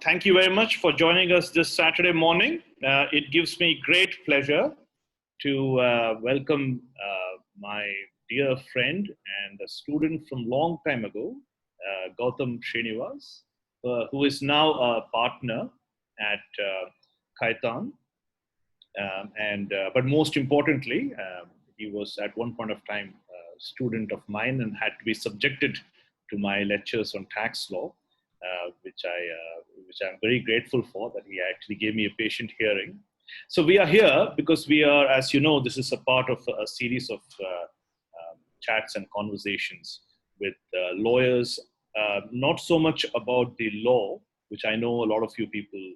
Thank you very much for joining us this Saturday morning. It gives me great pleasure to welcome my dear friend and a student from long time ago, Gautham Srinivas, who is now a partner at Gautham. But most importantly, he was at one point of time a student of mine and had to be subjected to my lectures on tax law, which I'm very grateful for, that he actually gave me a patient hearing. So we are here because we are, as you know, this is a part of a series of chats and conversations with lawyers, not so much about the law, which I know a lot of you people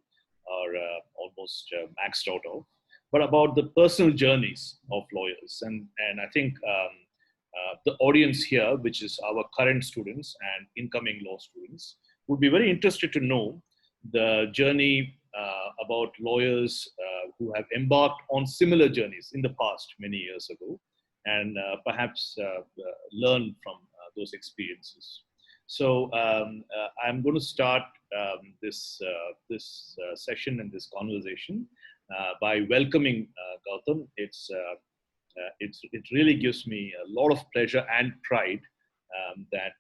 are almost maxed out of, but about the personal journeys of lawyers. And I think the audience here, which is our current students and incoming law students, would be very interested to know the journey about lawyers who have embarked on similar journeys in the past many years ago, and perhaps learn from those experiences. So I'm going to start this session and this conversation by welcoming Gautham. It really gives me a lot of pleasure and pride that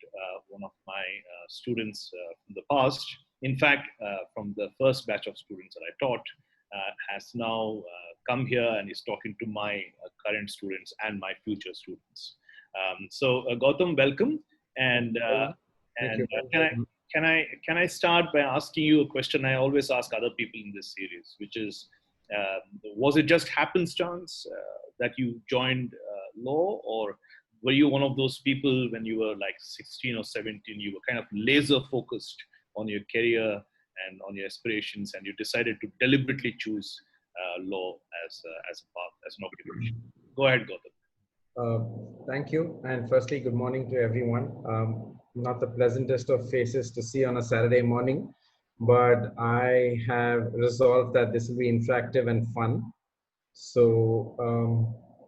one of my students from the past, in fact, from the first batch of students that I taught, has now come here and is talking to my current students and my future students. So Gautham, welcome. And can I start by asking you a question I always ask other people in this series, which is, was it just happenstance that you joined law, or were you one of those people when you were like 16 or 17, you were kind of laser focused on your career and on your aspirations, and you decided to deliberately choose law as a path, as an occupation? Go ahead, Gautham. Thank you. And firstly, good morning to everyone. Not the pleasantest of faces to see on a Saturday morning, but I have resolved that this will be interactive and fun. So,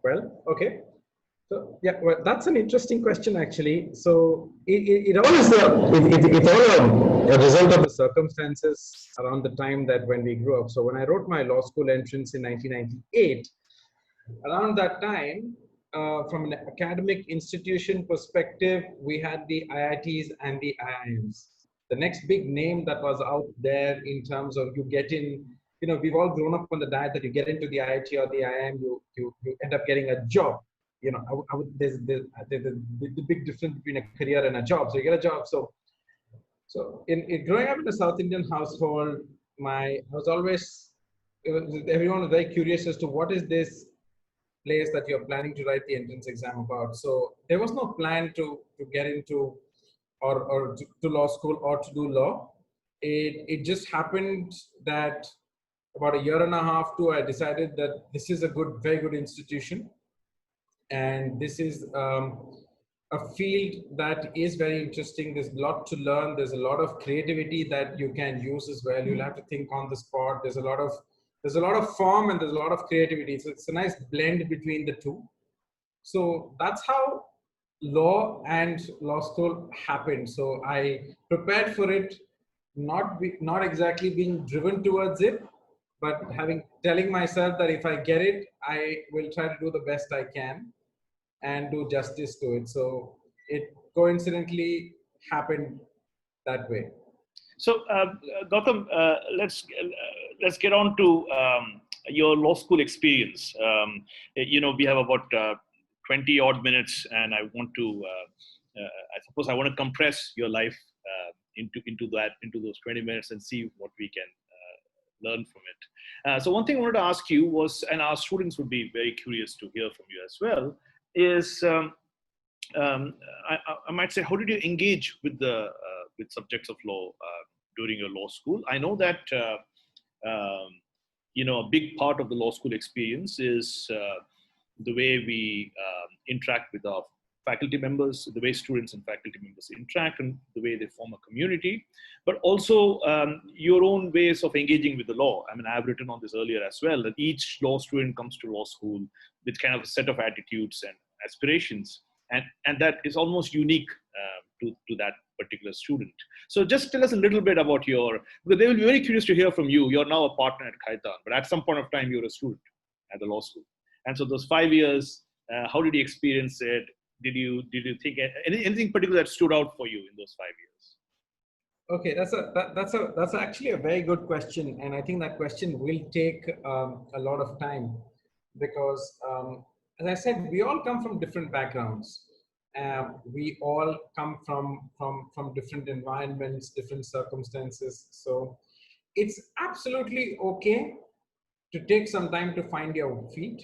well, okay. So, yeah, well, that's an interesting question, actually. So, it all is it's all a result of the circumstances around the time that when we grew up. So, when I wrote my law school entrance in 1998, around that time, from an academic institution perspective, we had the IITs and the IIMs. The next big name that was out there in terms of you get in, you know, we've all grown up on the diet that you get into the IIT or the IIM, you end up getting a job. You know, there's the big difference between a career and a job. So you get a job. So in growing up in a South Indian household, everyone was very curious as to what is this place that you're planning to write the entrance exam about. So there was no plan to get into or to law school or to do law. It just happened that about a year and a half to, I decided that this is a very good institution. And this is a field that is very interesting. There's a lot to learn. There's a lot of creativity that you can use as well. You'll have to think on the spot. There's a lot of form and there's a lot of creativity. So it's a nice blend between the two. So that's how law and law school happened. So I prepared for it, not exactly being driven towards it, but telling myself that if I get it, I will try to do the best I can and do justice to it. So it coincidentally happened that way. So Gautham, let's get on to your law school experience. You know, we have about 20 odd minutes, and I want to, I suppose I want to compress your life into those 20 minutes and see what we can learn from it. So one thing I wanted to ask you was, and our students would be very curious to hear from you as well, is I might say, how did you engage with with subjects of law during your law school? I know that you know, a big part of the law school experience is the way we interact with our faculty members, the way students and faculty members interact, and the way they form a community, but also your own ways of engaging with the law. I mean, I've written on this earlier as well, that each law student comes to law school with kind of a set of attitudes and aspirations, and that is almost unique to that particular student. So just tell us a little bit about because they will be very curious to hear from you. You're now a partner at Gautham, but at some point of time, you were a student at the law school. And so those 5 years, how did you experience it? Did you think anything particular that stood out for you in those 5 years? Okay, that's actually a very good question, and I think that question will take a lot of time because, as I said, we all come from different backgrounds. We all come from different environments, different circumstances. So it's absolutely okay to take some time to find your feet,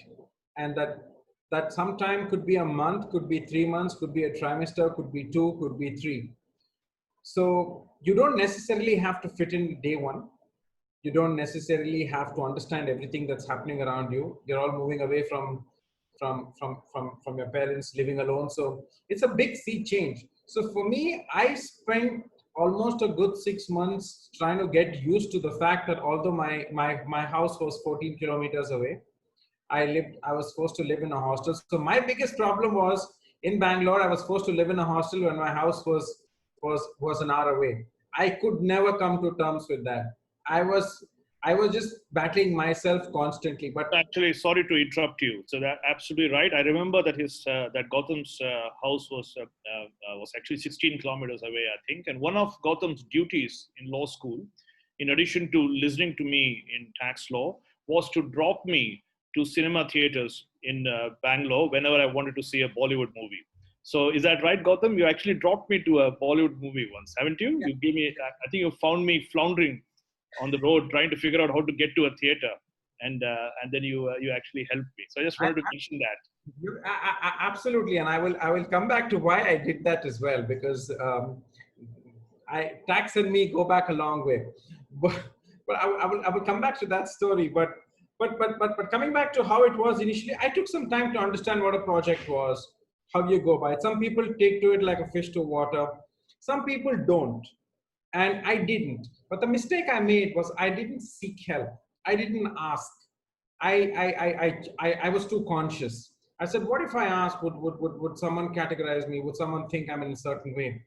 and that sometime could be a month, could be 3 months, could be a trimester, could be two, could be three. So you don't necessarily have to fit in day one. You don't necessarily have to understand everything that's happening around you. You're all moving away from your parents, living alone. So it's a big sea change. So for me, I spent almost a good 6 months trying to get used to the fact that although my house was 14 kilometers away, I was forced to live in a hostel. So my biggest problem was in Bangalore, I was forced to live in a hostel when my house was an hour away. I could never come to terms with that. I was just battling myself constantly. But Actually, sorry to interrupt you. So that absolutely right. I remember that that Gautham's house was actually 16 kilometers away, I think. And one of Gautham's duties in law school, in addition to listening to me in tax law, was to drop me to cinema theaters in Bangalore whenever I wanted to see a Bollywood movie. So is that right, Gautham? You actually dropped me to a Bollywood movie once, haven't you? yeah, You gave me. I think you found me floundering on the road trying to figure out how to get to a theater, and then you actually helped me. So I just wanted to mention that. absolutely, and I will come back to why I did that as well, because tax and me go back a long way, but I will come back to that story. But coming back to how it was initially, I took some time to understand what a project was, how you go by it. Some people take to it like a fish to water, some people don't, and I didn't. But the mistake I made was I didn't seek help. I didn't ask. I was too conscious. I said, what if I ask? Would someone categorize me? Would someone think I'm in a certain way?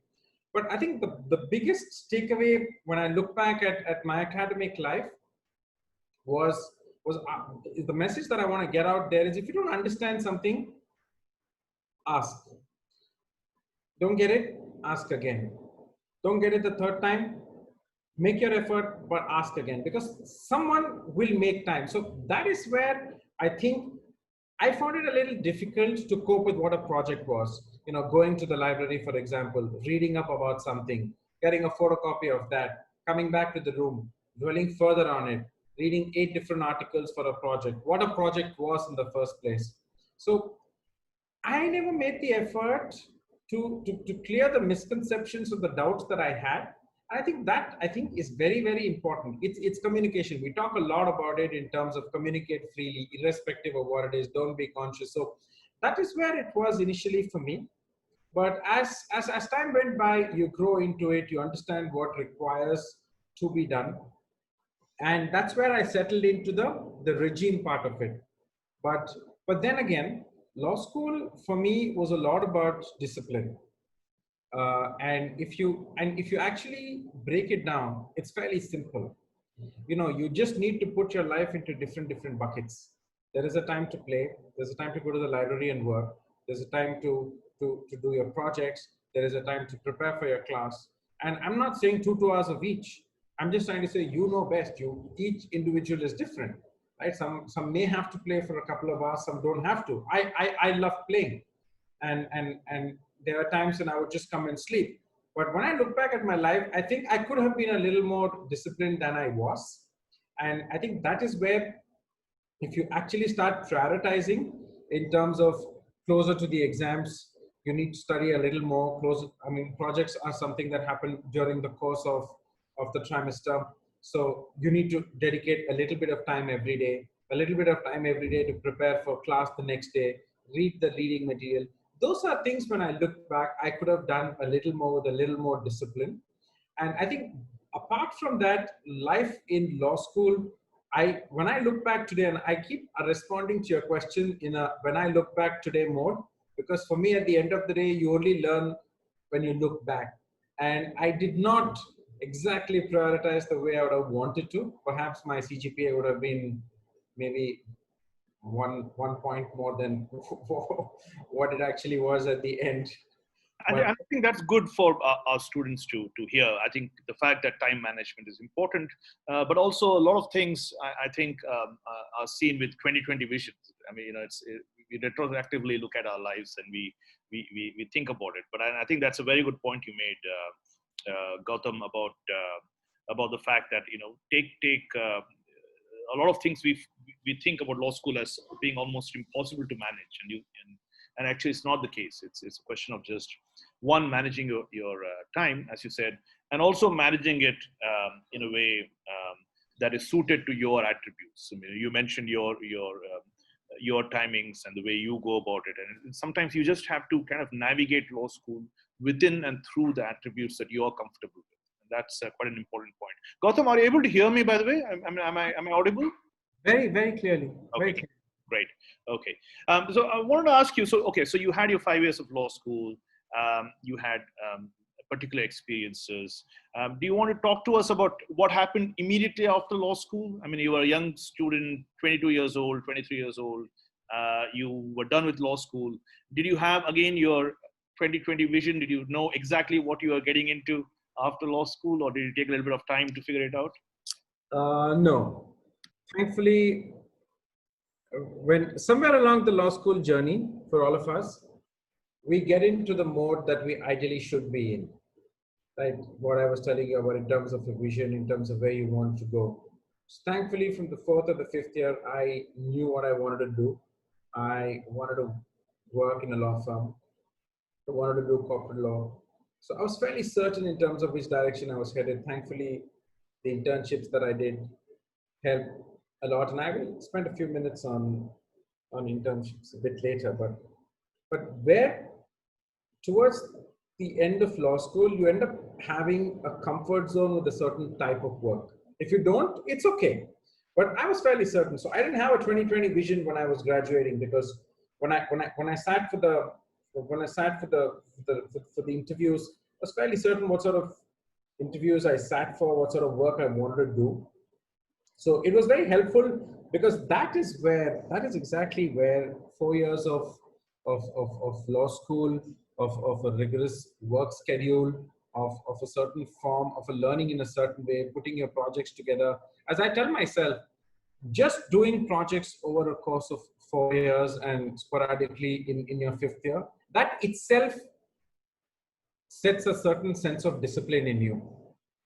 But I think the biggest takeaway when I look back at my academic life was the message that I want to get out there is, if you don't understand something, ask. Don't get it? Ask again. Don't get it the third time? Make your effort, but ask again, because someone will make time. So that is where I think I found it a little difficult to cope with what a project was. You know, going to the library, for example, reading up about something, getting a photocopy of that, coming back to the room, dwelling further on it, reading 8 different articles for a project, what a project was in the first place. So I never made the effort to clear the misconceptions or the doubts that I had. I think is very, very important. It's communication. We talk a lot about it in terms of communicate freely, irrespective of what it is. Don't be conscious. So that is where it was initially for me. But as time went by, you grow into it. You understand what requires to be done, and that's where I settled into the regime part of it. But then again, law school for me was a lot about discipline. And if you actually break it down, it's fairly simple. You know, you just need to put your life into different buckets. There is a time to play, there's a time to go to the library and work, there's a time to do your projects, there is a time to prepare for your class. And I'm not saying 2 hours of each. I'm just trying to say, you know best. Each individual is different, right? Some may have to play for a couple of hours, some don't have to. I love playing, and there are times when I would just come and sleep. But when I look back at my life, I think I could have been a little more disciplined than I was. And I think that is where, if you actually start prioritizing in terms of closer to the exams, you need to study a little more closer. I mean, projects are something that happen during the course of the trimester. So you need to dedicate a little bit of time every day, to prepare for class the next day, read the reading material. Those are things, when I look back, I could have done a little more with a little more discipline. And I think apart from that, life in law school, when I look back today, and I keep responding to your question in a when I look back today mode, because for me, at the end of the day, you only learn when you look back. And I did not exactly prioritize the way I would have wanted to. Perhaps my CGPA would have been maybe one point more than what it actually was at the end. And But I think that's good for our students to hear. I think the fact that time management is important, but also a lot of things I think are seen with 2020 visions. I mean, we retroactively look at our lives and we think about it. But I think that's a very good point you made, Gautham, about the fact that take a lot of things we think about law school as being almost impossible to manage, and actually it's not the case. It's a question of just one, managing your time, as you said, and also managing it in a way that is suited to your attributes. I mean, you mentioned your timings and the way you go about it, and sometimes you just have to kind of navigate law school within and through the attributes that you are comfortable with. And that's quite an important point. Gautham, are you able to hear me, by the way? Am I audible? very, very clearly. Very Okay, clearly. great. Okay. So I wanted to ask you, so you had your 5 years of law school, you had particular experiences. Do you want to talk to us about what happened immediately after law school? I mean, you were a young student, 22 years old, 23 years old. You were done with law school. Did you have, again, your 2020 vision? Did you know exactly what you were getting into after law school, or did it take a little bit of time to figure it out? No. Thankfully, when somewhere along the law school journey for all of us, we get into the mode that we ideally should be in. Right? What I was telling you about in terms of a vision, in terms of where you want to go. Thankfully, from the fourth or the fifth year, I knew what I wanted to do. I wanted to work in a law firm. I wanted to do corporate law. So I was fairly certain in terms of which direction I was headed. Thankfully, the internships that I did helped a lot. And I will spend a few minutes on internships a bit later. But where towards the end of law school, you end up having a comfort zone with a certain type of work. If you don't, it's okay. But I was fairly certain. So I didn't have a 2020 vision when I was graduating, because when I sat for the interviews, I was fairly certain what sort of interviews I sat for, what sort of work I wanted to do. So it was very helpful, because that is exactly where 4 years of law school, of a rigorous work schedule, of a certain form, of a learning in a certain way, putting your projects together. As I tell myself, just doing projects over a course of 4 years and sporadically in your fifth year, that itself sets a certain sense of discipline in you.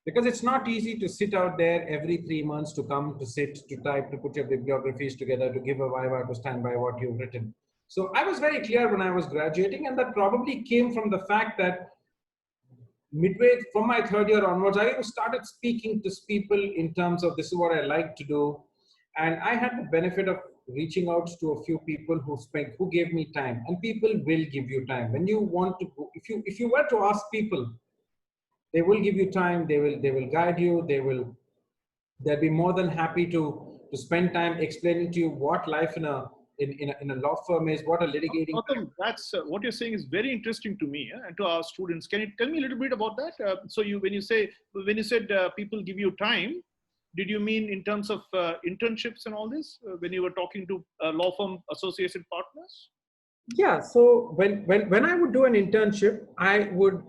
Because it's not easy to sit out there every 3 months, to come, to sit, to type, to put your bibliographies together, to give a viva, to stand by what you've written. So I was very clear when I was graduating, and that probably came from the fact that midway from my third year onwards, I started speaking to people in terms of this is what I like to do. And I had the benefit of reaching out to a few people who gave me time, and people will give you time. When you want to go, if you were to ask people, they will give you time, they will guide you, they'll be more than happy to spend time explaining to you what life in a law firm is, what a litigating. Gautam, that's what you're saying is very interesting to me, and to our students. Can you tell me a little bit about that? So when you said people give you time, did you mean in terms of internships and all this, when you were talking to law firm associated partners? Yeah. So when I would do an internship, I would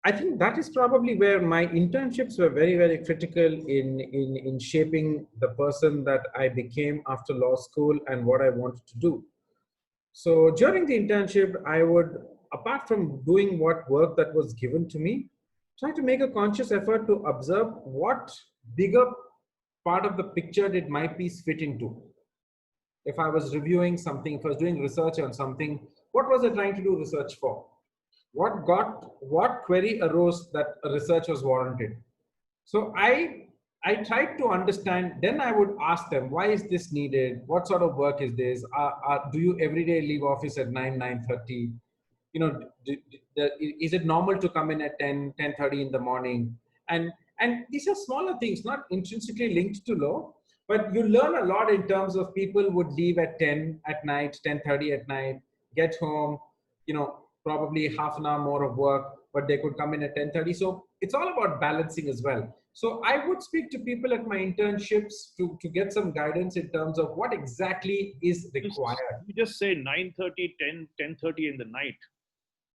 I think that is probably where my internships were very, very critical in shaping the person that I became after law school and what I wanted to do. So during the internship, I would, apart from doing what work that was given to me, try to make a conscious effort to observe what bigger part of the picture did my piece fit into. If I was reviewing something, if I was doing research on something, what was I trying to do research for? What query arose that a research was warranted? So I tried to understand. Then I would ask them, why is this needed? What sort of work is this? Do you every day leave office at 9:30? You know, is it normal to come in at 10:30 in the morning? And these are smaller things, not intrinsically linked to law, but you learn a lot in terms of people would leave at 10 at night, 10:30 at night, get home, you know, probably half an hour more of work, but they could come in at 10:30. So it's all about balancing as well. So I would speak to people at my internships to get some guidance in terms of what exactly is required. You just say 9:30, 10:30 in the night.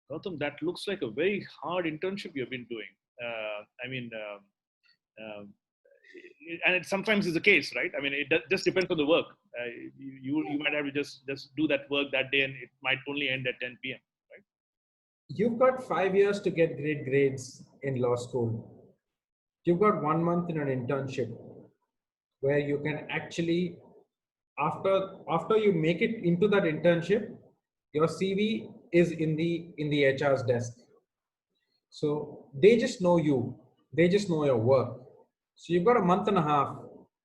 Gautam, that looks like a very hard internship you've been doing. I mean, um, and it sometimes is the case, right? I mean, just depends on the work. You might have to just do that work that day, and it might only end at 10 p.m. Right? You've got 5 years to get great grades in law school. You've got 1 month in an internship where you can actually, after you make it into that internship, your CV is in the HR's desk. So they just know you. They just know your work. So you've got a month and a half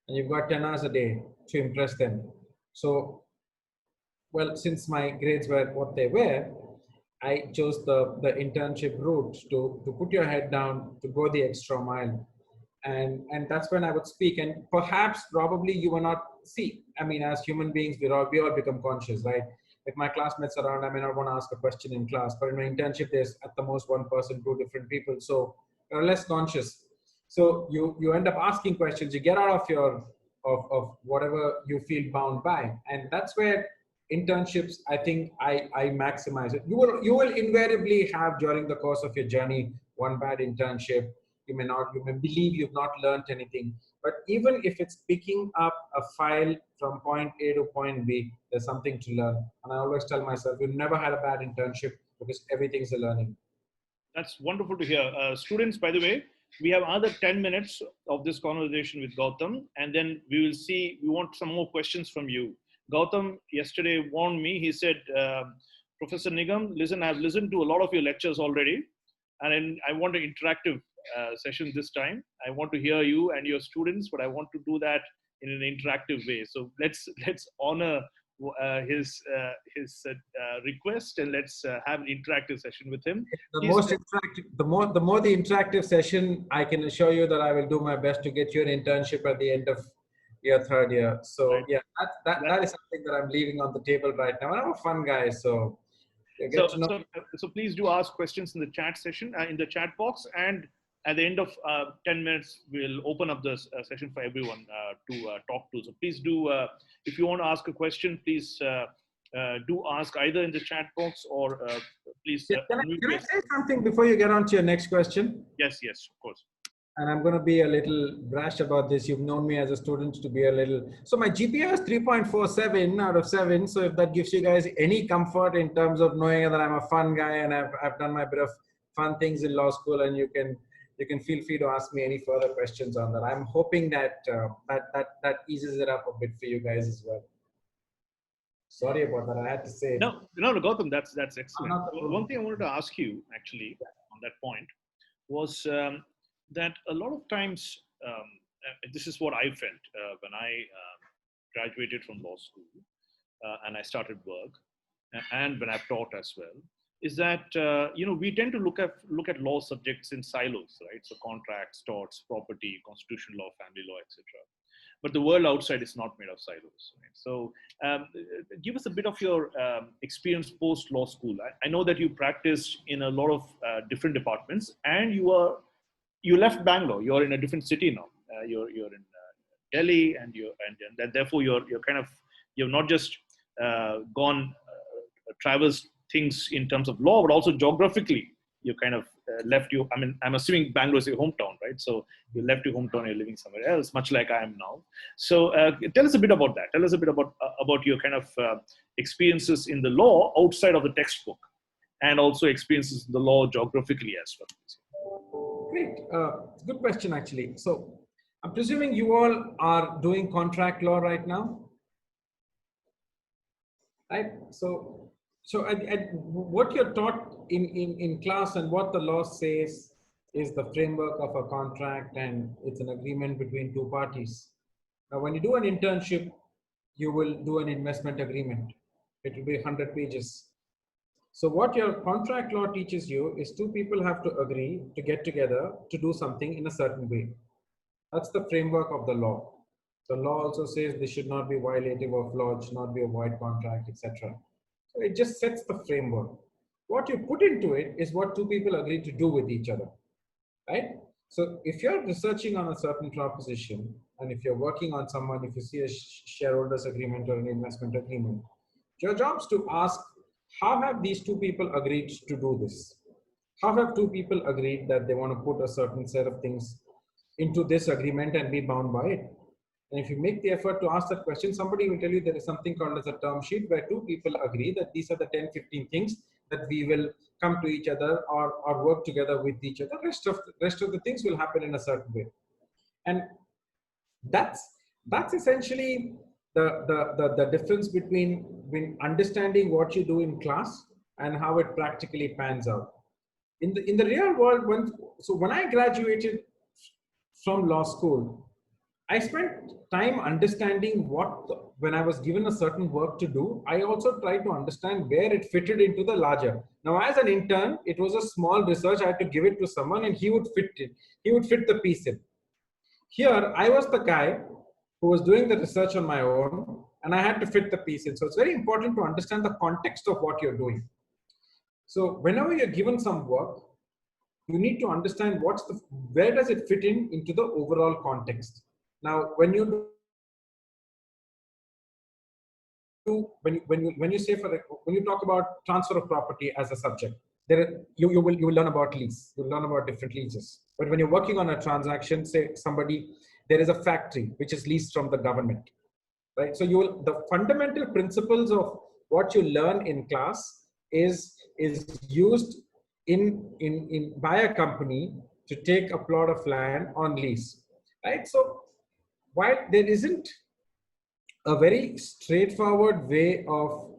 and you've got 10 hours a day to impress them. So, well, since my grades were what they were, I chose the internship route to put your head down, to go the extra mile. And that's when I would speak. And perhaps, probably you were not, see, I mean, as human beings, we all become conscious, right? If my classmates around, I may not want to ask a question in class, but in my internship, there's at the most one person, two different people. So you're less conscious. So you end up asking questions, you get out of of whatever you feel bound by. And that's where internships, I think I maximize it. You will invariably have during the course of your journey one bad internship. You may believe you've not learned anything, but even if it's picking up a file from point A to point B, there's something to learn. And I always tell myself, you've never had a bad internship because everything's a learning. That's wonderful to hear. Students, by the way, we have another 10 minutes of this conversation with Gautham, and then we want some more questions from you. Gautham yesterday warned me. He said, Professor Nigam, listen, I've listened to a lot of your lectures already, and I want an interactive session this time. I want to hear you and your students, but I want to do that in an interactive way. So let's honor his request, and let's have an interactive session with him. The more the interactive session, I can assure you that I will do my best to get you an internship at the end of your third year. So right. Yeah, that is something that I'm leaving on the table right now. I'm a fun guy, so so please do ask questions in the chat session, in the chat box, and at the end of 10 minutes, we'll open up this session for everyone to talk to. So please do, if you want to ask a question, please do ask either in the chat box or please. Can I say something before you get on to your next question? Yes, of course. And I'm going to be a little brash about this. You've known me as a student to be a little. So my GPA is 3.47 out of 7. So if that gives you guys any comfort in terms of knowing that I'm a fun guy and I've done my bit of fun things in law school, and you can feel free to ask me any further questions on that. I'm hoping that that eases it up a bit for you guys as well. Sorry about that. I had to say. No, Gautham, that's excellent. One thing I wanted to ask you actually on that point was that a lot of times, this is what I felt when I graduated from law school and I started work, and when I've taught as well, is that we tend to look at law subjects in silos, right? So contracts, torts, property, constitutional law, family law, etc. But the world outside is not made of silos, right? So give us a bit of your experience post law school. I know that you practiced in a lot of different departments, and you left Bangalore. You're in a different city now. You're in Delhi, and therefore you've not just gone traversed things in terms of law, but also geographically, you kind of left you. I mean, I'm assuming Bangalore is your hometown, right? So you left your hometown, you're living somewhere else, much like I am now. So tell us a bit about that. Tell us a bit about your kind of experiences in the law outside of the textbook, and also experiences in the law geographically as well. Great. Good question, actually. So I'm presuming you all are doing contract law right now, right? So what you're taught in class and what the law says is the framework of a contract, and it's an agreement between two parties. Now, when you do an internship, you will do an investment agreement. It will be 100 pages. So what your contract law teaches you is two people have to agree to get together to do something in a certain way. That's the framework of the law. The law also says this should not be violative of law, it should not be a void contract, etc. So it just sets the framework. What you put into it is what two people agree to do with each other, right? So if you're researching on a certain proposition, and if you're working on someone, if you see a shareholders agreement or an investment agreement, your job is to ask, how have these two people agreed to do this? How have two people agreed that they want to put a certain set of things into this agreement and be bound by it? And if you make the effort to ask that question, somebody will tell you there is something called as a term sheet where two people agree that these are the 10, 15 things that we will come to each other or work together with each other. Rest of the things will happen in a certain way. And that's essentially the difference between understanding what you do in class and how it practically pans out. In the real world, when I graduated from law school, I spent time understanding when I was given a certain work to do, I also tried to understand where it fitted into the larger. Now, as an intern, it was a small research. I had to give it to someone and he would fit it. He would fit the piece in. Here, I was the guy who was doing the research on my own and I had to fit the piece in. So it's very important to understand the context of what you're doing. So whenever you're given some work, you need to understand where does it fit into the overall context. Now, when you talk about transfer of property as a subject, you will learn about lease. You'll learn about different leases. But when you're working on a transaction, say there is a factory which is leased from the government, right? So the fundamental principles of what you learn in class is used by a company to take a plot of land on lease, right? So while there isn't a very straightforward way of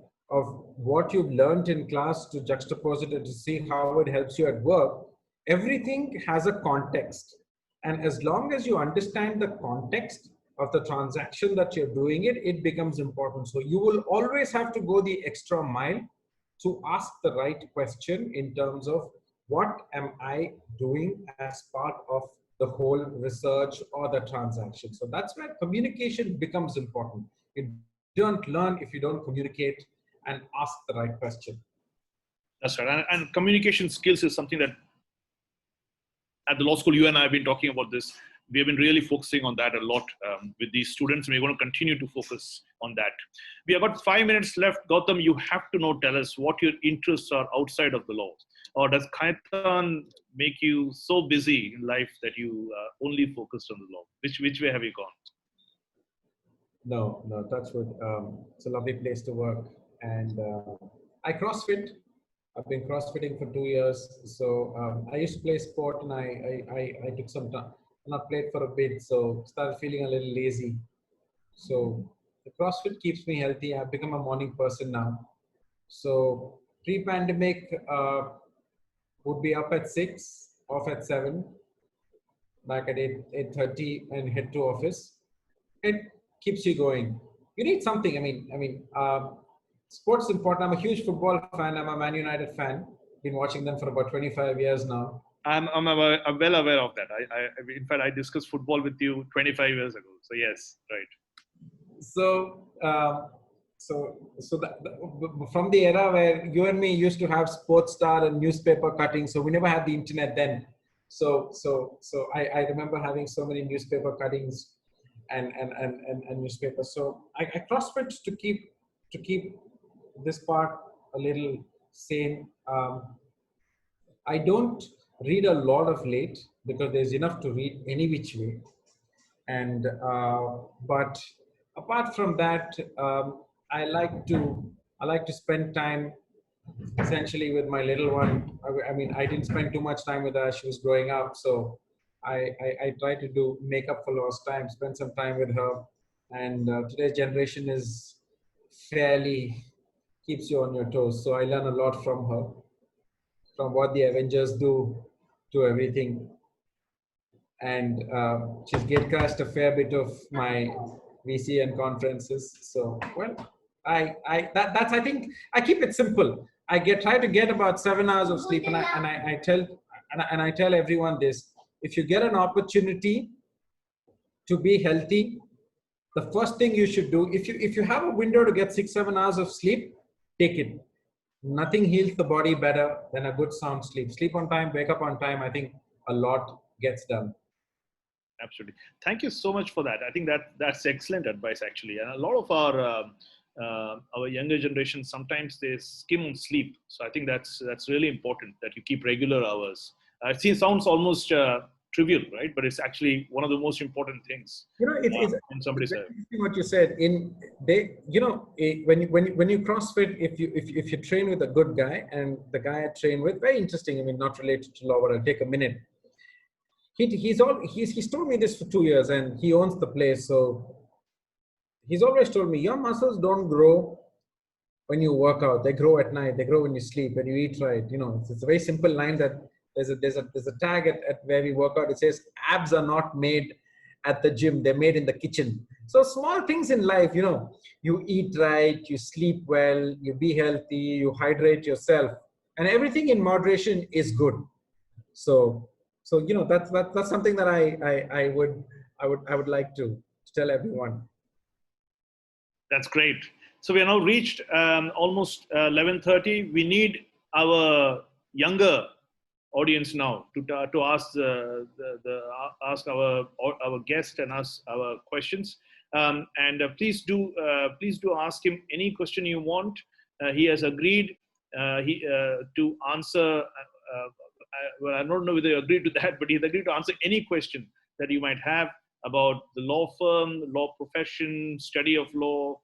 what you've learned in class to juxtapose it and to see how it helps you at work, everything has a context. And as long as you understand the context of the transaction that you're doing it becomes important. So you will always have to go the extra mile to ask the right question in terms of what am I doing as part of the whole research or the transaction. So that's where communication becomes important. You don't learn if you don't communicate and ask the right question. That's right. And communication skills is something that at the law school, you and I have been talking about this. We have been really focusing on that a lot with these students, and we're going to continue to focus on that. We have got 5 minutes left. Gautham, you have to now tell us what your interests are outside of the law. Or does Kaitan make you so busy in life that you only focused on the law? Which way have you gone? No, touch wood. It's a lovely place to work. And I CrossFit. I've been CrossFitting for 2 years. So I used to play sport and I took some time. And I played for a bit, so started feeling a little lazy. So the CrossFit keeps me healthy. I've become a morning person now. So pre-pandemic would be up at 6, off at 7, back at 8:30 and head to office. It keeps you going. You need something. I mean, sports important. I'm a huge football fan. I'm a Man United fan. Been watching them for about 25 years now. I'm well aware of that. In fact, I discussed football with you 25 years ago. So yes, right. So from the era where you and me used to have Sports Star and newspaper cuttings, so we never had the internet then. So I remember having so many newspaper cuttings and newspapers. So I CrossFit to keep this part a little sane. I don't read a lot of late because there's enough to read any which way. And but apart from that, I like to spend time essentially with my little one. I mean, I didn't spend too much time with her. She was growing up, so I try to make up for lost time, spend some time with her. And today's generation is fairly keeps you on your toes. So I learn a lot from her, from what the Avengers do to everything. And she's gatecast a fair bit of my VC and conferences. So, well, that's I think I keep it simple. I try to get about 7 hours of sleep, and I tell everyone this: if you get an opportunity to be healthy, the first thing you should do, if you have a window to get 6-7 hours of sleep, take it. nothing heals the body better than a good sound sleep. Sleep on time, wake up on time. I think a lot gets done. Absolutely. Thank you so much for that. I think that's excellent advice actually. And a lot of our younger generation sometimes they skim on sleep. So I think that's really important that you keep regular hours. It sounds almost trivial, right? But it's actually one of the most important things You know, in it's somebody's very life. interesting what you said. In they, you know, when you CrossFit, if you train with a good guy, and the guy I train with, very interesting. I mean, not related to law, but I'll take a minute. He's told me this for 2 years, and he owns the place. So he's always told me your muscles don't grow when you work out. They grow at night. They grow when you sleep, when you eat right. You know, it's a very simple line that there's a tag at where we work out. It says abs are not made at the gym. They're made in the kitchen. So small things in life, you know, you eat right, you sleep well, you be healthy, you hydrate yourself, and everything in moderation is good. So, so you know, that's something that I would like to tell everyone. That's great. So we are now reached almost 11:30. We need our younger audience now to ask ask our guest and ask our questions. And please do ask him any question you want. He has agreed to answer. Well, I don't know whether you agreed to that, but he's agreed to answer any question that you might have about the law firm, the law profession, study of law,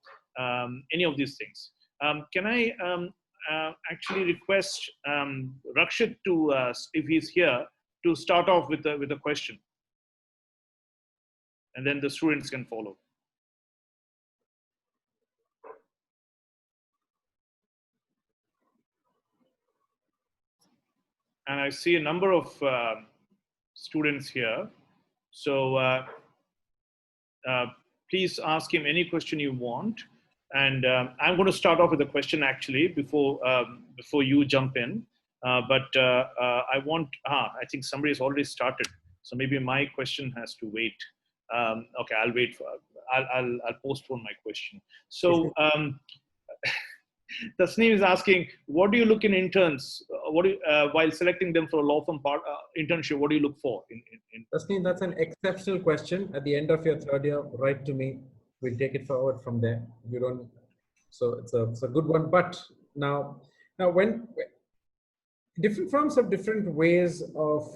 any of these things. Can I actually request Rakshit to, if he's here, to start off with a question, and then the students can follow. And I see a number of students here. So please ask him any question you want. And I'm going to start off with a question actually before you jump in. I think somebody has already started. So maybe my question has to wait. Okay, I'll wait for, I'll postpone my question. So Tasneem is asking, what do you look in interns? While selecting them for a law firm internship, what do you look for? Tasneem, that's an exceptional question. At the end of your third year, write to me. We'll take it forward from there. You don't, so it's a good one. But now when different firms have different ways of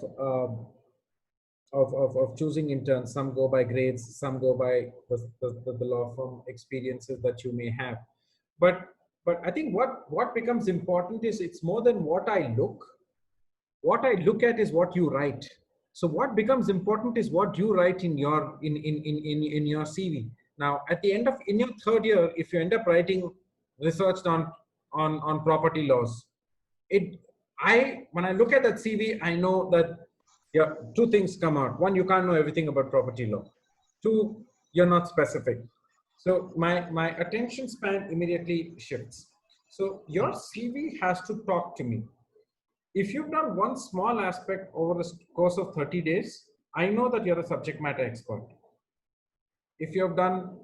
choosing interns. Some go by grades, some go by the law firm experiences that you may have. But I think what becomes important is it's more than what I look. What I look at is what you write. So what becomes important is what you write in your in your CV. Now, at the end of in your third year, if you end up writing research on property laws, when I look at that CV, I know that yeah, two things come out. One, you can't know everything about property law. Two, you're not specific. So my attention span immediately shifts. So your CV has to talk to me. If you've done one small aspect over the course of 30 days, I know that you're a subject matter expert. If you have done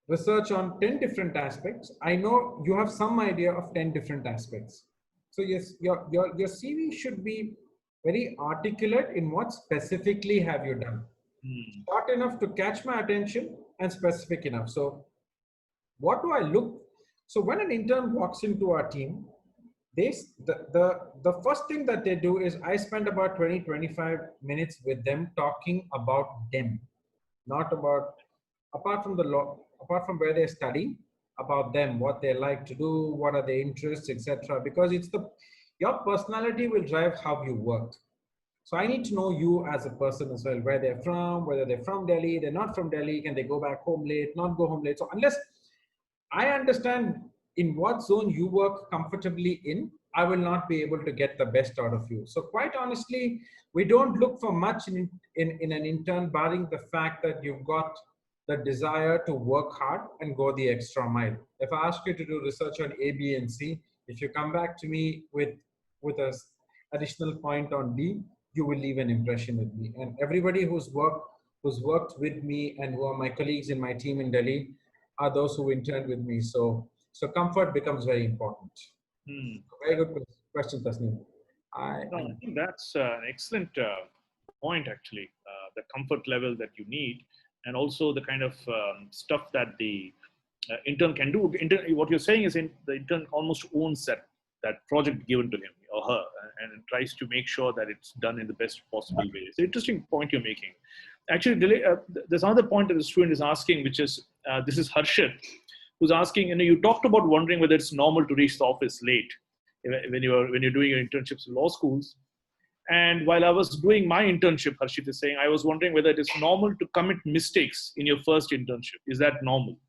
research on 10 different aspects, I know you have some idea of 10 different aspects. So yes, your CV should be very articulate in what specifically have you done. Short enough to catch my attention and specific enough. So what do I look? So when an intern walks into our team, the first thing that they do is I spend about 20-25 minutes with them talking about them, not about apart from the law, apart from where they study, about them, what they like to do, what are their interests, etc. Because your personality will drive how you work. So I need to know you as a person as well, where they're from, whether they're from Delhi, they're not from Delhi, can they go back home late, not go home late. So unless I understand in what zone you work comfortably in, I will not be able to get the best out of you. So quite honestly, we don't look for much in an intern, barring the fact that you've got the desire to work hard and go the extra mile. If I ask you to do research on A, B, and C, if you come back to me with a additional point on D, you will leave an impression with me. And everybody who's worked with me and who are my colleagues in my team in Delhi are those who intern with me. So comfort becomes very important. Hmm. Very good question, Tasneem. No, I think that's an excellent point, actually. The comfort level that you need, and also the kind of stuff that the intern can do. What you're saying is, the intern almost owns that project given to him or her, and tries to make sure that it's done in the best possible way. It's an interesting point you're making. Actually, there's another point that the student is asking, which is this is Harshit, who's asking. You talked about wondering whether it's normal to reach the office late when you're doing your internships in law schools. And while I was doing my internship, Harshit is saying, I was wondering whether it is normal to commit mistakes in your first internship. Is that normal?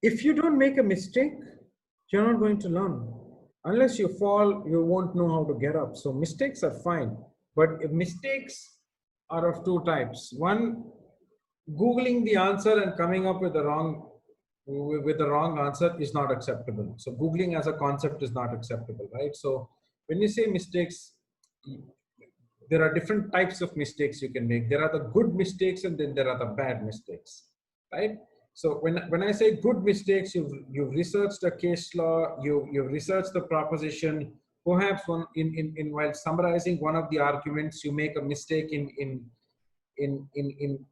If you don't make a mistake, you're not going to learn. Unless you fall, you won't know how to get up. So mistakes are fine. But if mistakes are of two types. One, Googling the answer and coming up with the wrong answer is not acceptable. So Googling as a concept is not acceptable, right? So when you say mistakes, there are different types of mistakes you can make. There are the good mistakes and then there are the bad mistakes, right? So when I say good mistakes, you've researched a case law, you've researched the proposition. Perhaps in while summarizing one of the arguments, you make a mistake in in in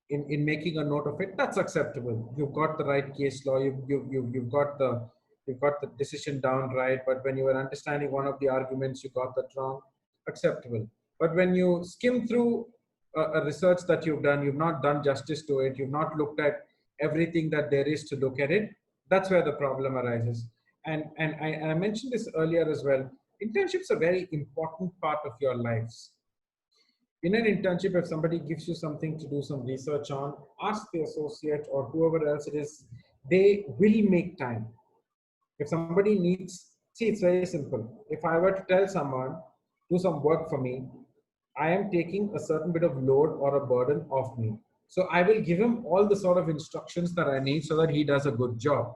in making a note of it. That's acceptable. You've got the right case law. You've got the decision down right. But when you were understanding one of the arguments, you got that wrong. Acceptable. But when you skim through a research that you've not done justice to it. You've not looked at everything that there is to look at it. That's where the problem arises. And I mentioned this earlier as well. Internships are a very important part of your lives. In an internship, if somebody gives you something to do some research on, ask the associate or whoever else it is, they will make time. If somebody needs, see, it's very simple. If I were to tell someone, do some work for me, I am taking a certain bit of load or a burden off me. So I will give him all the sort of instructions that I need so that he does a good job.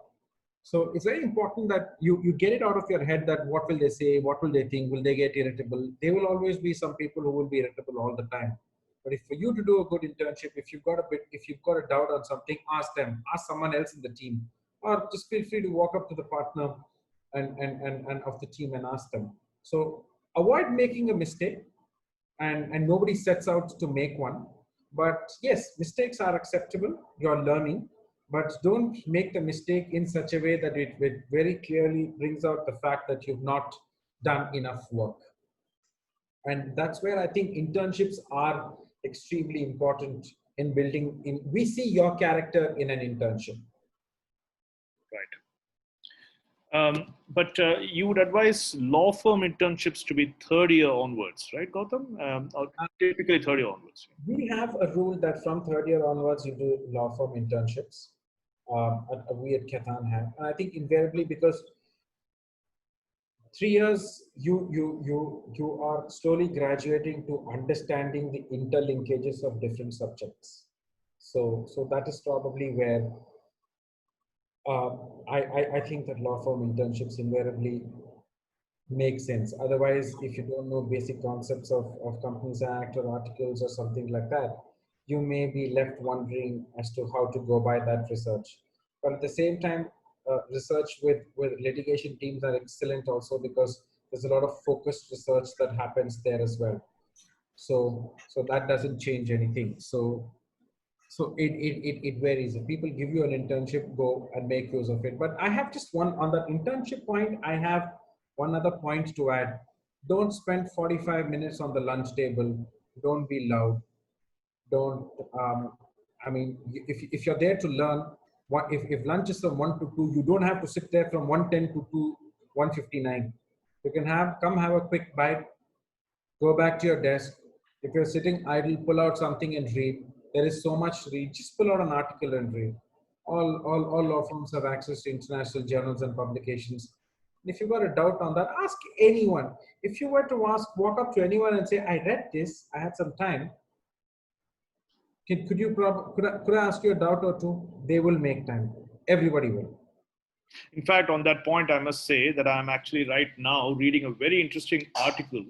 So it's very important that you get it out of your head that what will they say, what will they think, will they get irritable? There will always be some people who will be irritable all the time. But if for you to do a good internship, if you've got a doubt on something, ask them, ask someone else in the team, or just feel free to walk up to the partner and of the team and ask them. So avoid making a mistake, and nobody sets out to make one. But yes, mistakes are acceptable. You're learning, but don't make the mistake in such a way that it very clearly brings out the fact that you've not done enough work. And that's where I think internships are extremely important in building. In we see your character in an internship. Right. But you would advise law firm internships to be third year onwards, right, Gautham? Or typically third year onwards. We have a rule that from third year onwards, you do law firm internships. We at Gautham have, and I think invariably because 3 years you are slowly graduating to understanding the interlinkages of different subjects. So that is probably where uh, I think that law firm internships invariably make sense. Otherwise, if you don't know basic concepts of Companies Act or articles or something like that, you may be left wondering as to how to go by that research. But at the same time, research with litigation teams are excellent also because there's a lot of focused research that happens there as well. So that doesn't change anything. So it varies. If people give you an internship, go and make use of it. But I have just one on that internship point. I have one other point to add. Don't spend 45 minutes on the lunch table. Don't be loud. Don't. I mean, if you're there to learn, if lunch is from 1 to 2, you don't have to sit there from 1:10 to 1:59. You can come have a quick bite, go back to your desk. If you're sitting idle, pull out something and read. There is so much to read. Just pull out an article and read. All law firms have access to international journals and publications. If you've got a doubt on that, ask anyone. If you were to walk up to anyone and say, I read this, I had some time. Could I ask you a doubt or two? They will make time. Everybody will. In fact, on that point, I must say that I'm actually right now reading a very interesting article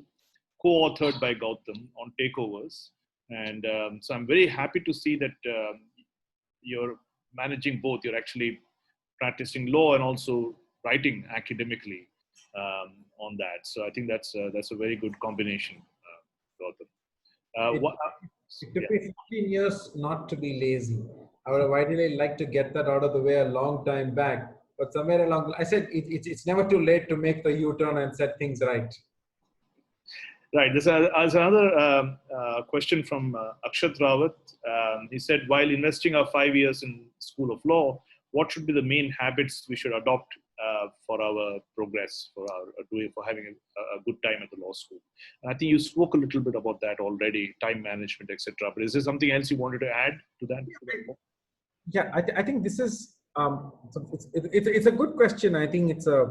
co-authored by Gautham on takeovers. And so I'm very happy to see that you're managing both. You're actually practicing law and also writing academically on that. So I think that's a very good combination, Gautam. It, What, it took yeah. me 15 years not to be lazy. I would have ideally liked to get that out of the way a long time back. But somewhere along, I said it's never too late to make the U-turn and set things right. Right. There's another question from Akshat Rawat. He said, while investing our 5 years in School of Law, what should be the main habits we should adopt for our progress, for having a good time at the law school? And I think you spoke a little bit about that already, time management, etc. But is there something else you wanted to add to that? Yeah, I think this is it's a good question. I think it's a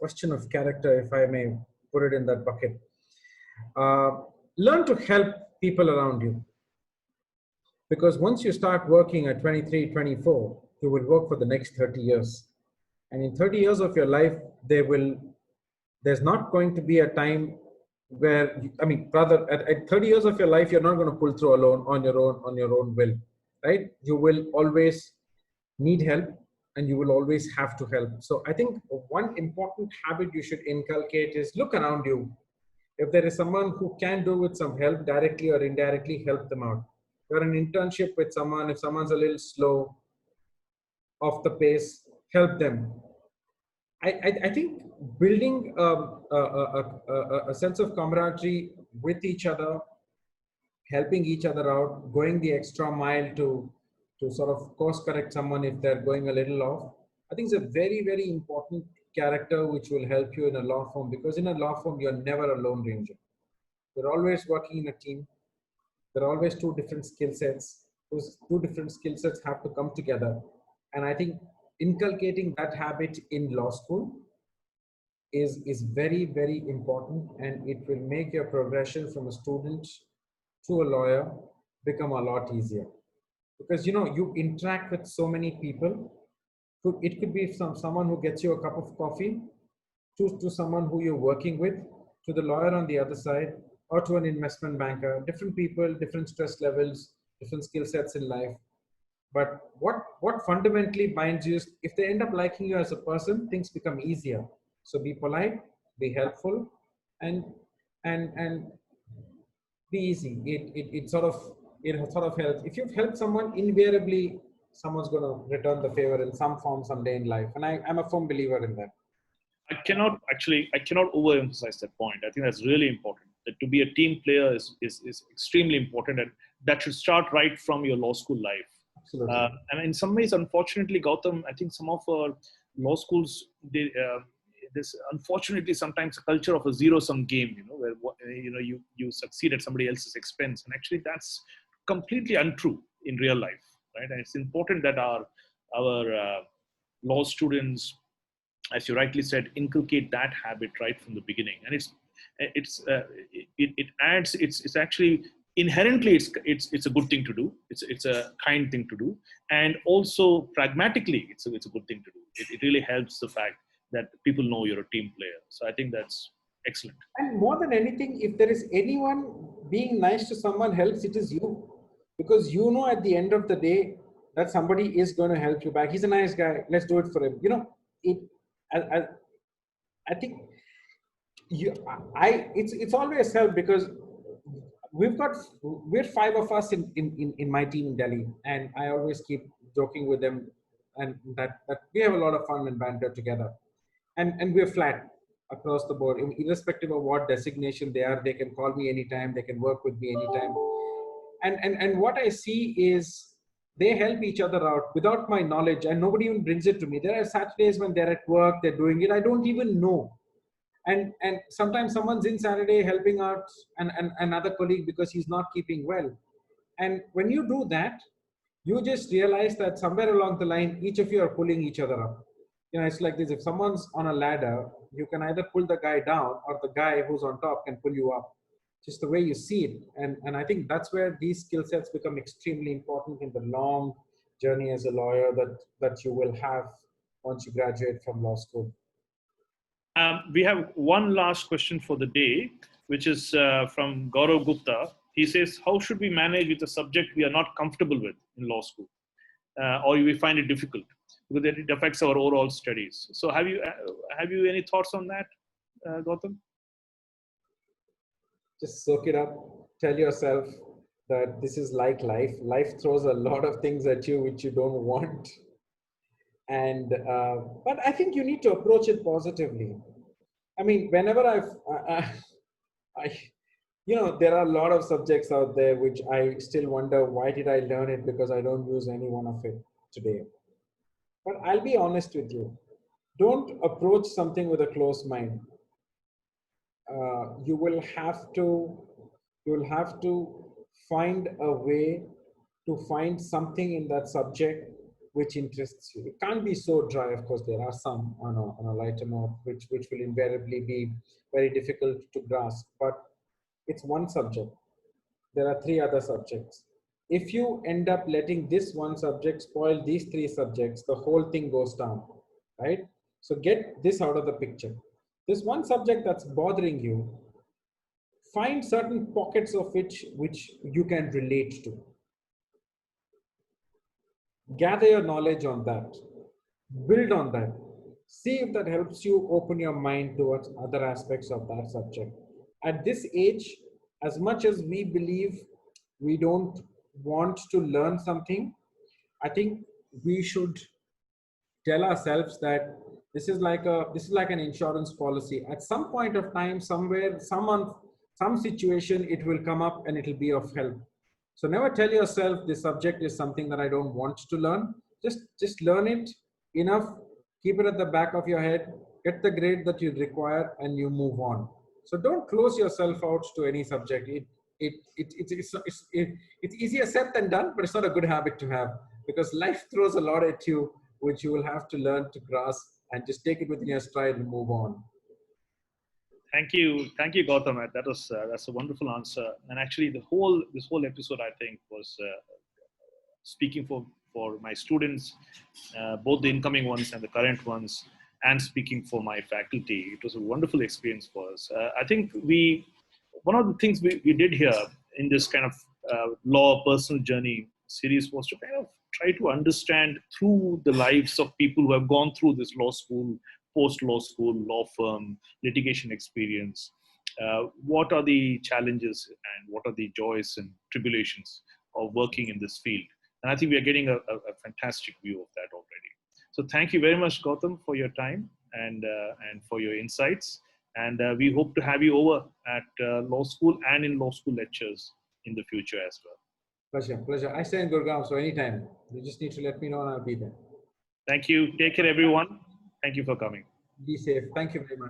question of character, if I may put it in that bucket. Learn to help people around you, because once you start working at 23, 24, you will work for the next 30 years, and in 30 years of your life, there's not going to be a time where rather at 30 years of your life, you're not going to pull through alone on your own will, right? You will always need help, and you will always have to help. So I think one important habit you should inculcate is look around you. If there is someone who can do with some help directly or indirectly, help them out. You're an internship with someone, if someone's a little slow, off the pace, help them. I think building a sense of camaraderie with each other, helping each other out, going the extra mile to sort of course correct someone if they're going a little off, I think it's a very, very important character which will help you in a law firm, because in a law firm, you're never a lone ranger. You're always working in a team. There are always two different skill sets. Those two different skill sets have to come together. And I think inculcating that habit in law school is very, very important, and it will make your progression from a student to a lawyer become a lot easier. Because you interact with so many people. It could be someone who gets you a cup of coffee, to someone who you're working with, to the lawyer on the other side, or to an investment banker. Different people, different stress levels, different skill sets in life. But what fundamentally binds you is, if they end up liking you as a person, things become easier. So be polite, be helpful, and and be easy. It sort of helps. If you've helped someone, invariably someone's going to return the favor in some form someday in life. And I'm a firm believer in that. I cannot overemphasize that point. I think that's really important. That to be a team player is extremely important, and that should start right from your law school life. Absolutely. And in some ways, unfortunately, Gautam, I think some of our law schools, there's unfortunately sometimes a culture of a zero-sum game, where you succeed at somebody else's expense, and actually that's completely untrue in real life, right? And it's important that our law students, as you rightly said, inculcate that habit right from the beginning. And it adds, it's actually inherently it's a good thing to do. It's a kind thing to do, and also pragmatically it's a good thing to do. It really helps the fact that people know you're a team player. So I think that's excellent. And more than anything, if there is anyone being nice to someone helps, it is you, because at the end of the day that somebody is going to help you back. He's a nice guy. Let's do it for him. I think it's always helped, because we're 5 of us in my team in Delhi, and I always keep joking with them, and that we have a lot of fun and banter together, and we're flat across the board, irrespective of what designation they are. They can call me anytime, they can work with me anytime, and what I see is they help each other out without my knowledge, and nobody even brings it to me. There are Saturdays when they're at work, they're doing it, I don't even know. And sometimes someone's in Saturday helping out another colleague because he's not keeping well. And when you do that, you just realize that somewhere along the line, each of you are pulling each other up. It's like this: if someone's on a ladder, you can either pull the guy down, or the guy who's on top can pull you up. Just the way you see it. And I think that's where these skill sets become extremely important in the long journey as a lawyer that you will have once you graduate from law school. We have one last question for the day, which is from Gaurav Gupta. He says, how should we manage with a subject we are not comfortable with in law school, or we find it difficult? because it affects our overall studies. So have you any thoughts on that, Gautham? Just soak it up. Tell yourself that this is like life. Life throws a lot of things at you which you don't want. And but I think you need to approach it positively. I mean, whenever I there are a lot of subjects out there which I still wonder, why did I learn it? Because I don't use any one of it today. But I'll be honest with you. Don't approach something with a closed mind. You will have to find a way to find something in that subject which interests you. It can't be so dry. Of course, there are some on a lighter note which will invariably be very difficult to grasp. But it's one subject. There are three other subjects. If you end up letting this one subject spoil these three subjects, the whole thing goes down, right? So get this out of the picture. This one subject that's bothering you, find certain pockets of which you can relate to. Gather your knowledge on that. Build on that. See if that helps you open your mind towards other aspects of that subject. At this age, as much as we believe we don't want to learn something, I think we should tell ourselves that this is like an insurance policy. At some point of time, somewhere, some situation, it will come up and it will be of help. So never tell yourself this subject is something that I don't want to learn. Just learn it enough, keep it at the back of your head, get the grade that you require, and you move on. So don't close yourself out to any subject. It's easier said than done, but it's not a good habit to have, because life throws a lot at you, which you will have to learn to grasp and just take it within your stride and move on. Thank you, Gautam. That's a wonderful answer. And actually, this whole episode, I think, was speaking for my students, both the incoming ones and the current ones, and speaking for my faculty. It was a wonderful experience for us. I think one of the things we did here in this kind of law personal journey series was to kind of try to understand through the lives of people who have gone through this law school, post-law school, law firm, litigation experience. What are the challenges and what are the joys and tribulations of working in this field? And I think we are getting a fantastic view of that already. So thank you very much, Gautham, for your time and for your insights. And we hope to have you over at law school and in law school lectures in the future as well. Pleasure. I stay in Gurgaon, so anytime. You just need to let me know and I'll be there. Thank you. Take care, everyone. Thank you for coming. Be safe. Thank you very much.